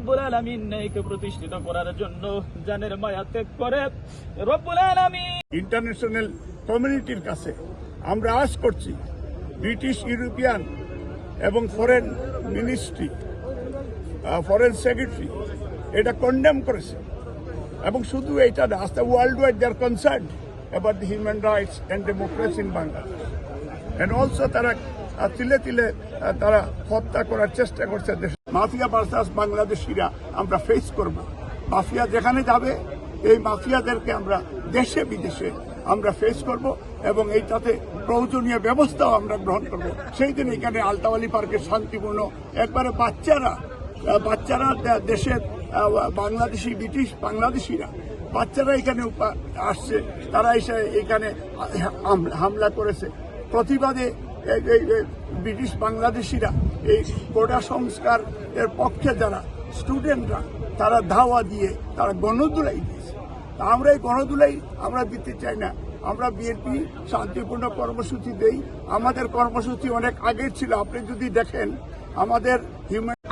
রব্বুল আলামিন ন্যায়কে প্রতিষ্ঠিত করার জন্য জানের মায়া ত্যাগ করে রব্বুল আলামিন ইন্টারন্যাশনাল কমিউনিটির কাছে আমরা আশ করছি ব্রিটিশ ইউরোপিয়ান এবং ফরেন মিনিস্ট্রি ফরেন সেক্রেটারি এটা কন্ডেম করেছে এবং শুধু এটা না, আজ world wide they are concern about the human rights and democracy in Bangladesh and also তারা তিলে তিলে তারা হত্যা করার চেষ্টা করছে। মাফিয়া ভার্সাস বাংলাদেশিরা আমরা ফেস করব। মাফিয়া যেখানে যাবে এই মাফিয়াদেরকে আমরা দেশে বিদেশে আমরা ফেস করব এবং এইটাতে প্রয়োজনীয় ব্যবস্থাও আমরা গ্রহণ করব। সেই দিন এখানে আলতাওয়ালি পার্কে শান্তিপূর্ণ একবারে বাচ্চারা দেশের বাংলাদেশি ব্রিটিশ বাংলাদেশিরা বাচ্চারা এখানে আসছে, তারা এসে এখানে হামলা করেছে। প্রতিবাদে ব্রিটিশ বাংলাদেশিরা এই কোটা সংস্কার এর পক্ষে যারা স্টুডেন্টরা তারা ধাওয়া দিয়ে তারা গণদুলাই দিয়েছে। আমরা এই গণদুলাই আমরা দিতে চাই না। আমরা বিএনপি শান্তিপূর্ণ কর্মসূচি দেই। আমাদের কর্মসূচি অনেক আগে ছিল। আপনি যদি দেখেন আমাদের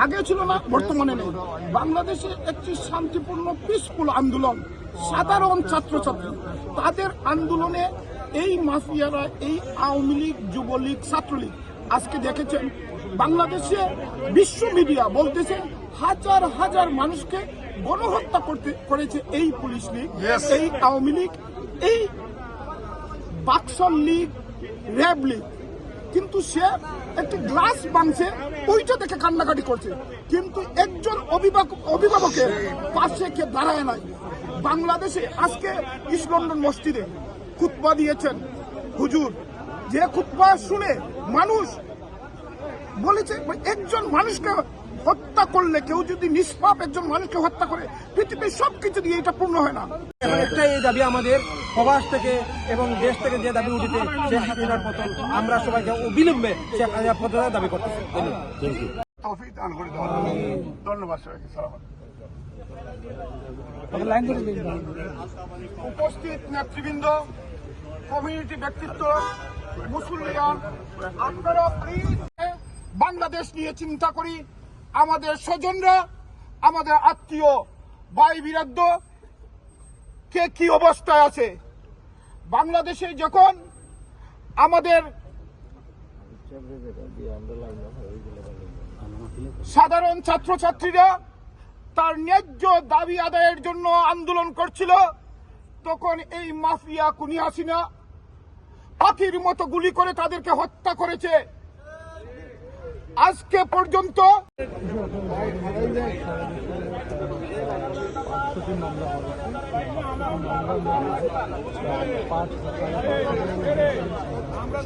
আগে ছিল না, বর্তমানে নেই। বাংলাদেশে একটি শান্তিপূর্ণ পিসফুল আন্দোলন, সাধারণ ছাত্রছাত্রী তাদের আন্দোলনে এই মাফিয়ারা, এই আওয়ামী লীগ, যুবলীগ, ছাত্রলীগ আজকে দেখেছেন বাংলাদেশে বিশ্ব মিডিয়া বলতেছে হাজার হাজার মানুষকে গণহত্যা করেছে এই পুলিশ লীগ, এই আওয়ামী লীগ, এই বাকশাল লীগ, র্যাব লীগ। কিন্তু সে একটি গ্লাস ভাঙছে, ওইটা দেখে কান্নাকাটি করছে, কিন্তু একজন অভিভাবকের পাশে কে দাঁড়ায় নাই। বাংলাদেশে আজকে ইস্ট লন্ডন মসজিদে খুতবা দিয়েছেন হুজুর, যে খুতবা শুনে মানুষ বলেছে একজন মানুষকে হত্যা করলে, কেউ যদি নিষ্পাপ একজন মানুষকে হত্যা করে, পৃথিবীর সবকিছু দিয়ে এটা পূর্ণ হয় না। একটাই দাবি আমাদের, প্রবাস থেকে এবং দেশ থেকে যে দাবি উঠেছে শেখ হাসিনার পতন, আমরা সবাইকে অবিলম্বে শেখ হাসিনার পতনের দাবি করতেছি। ধন্যবাদ সবাইকে। উপস্থিত নেতৃবৃন্দ, কমিউনিটি ব্যক্তিত্ব, মুসলিয়ান, আপনারা প্লিজ বাংলাদেশ নিয়ে চিন্তা করি। আমাদের স্বজনরা, আমাদের আত্মীয়, ভাই বিরাদ্দ কে কি অবস্থায় আছে। বাংলাদেশে যখন আমাদের সাধারণ ছাত্রছাত্রীরা তার ন্যায্য দাবি আদায়ের জন্য আন্দোলন করছিল, তখন এই মাফিয়া খুনি হাসিনা পাখির মতো গুলি করে তাদেরকে হত্যা করেছে। আজকে পর্যন্ত আমরা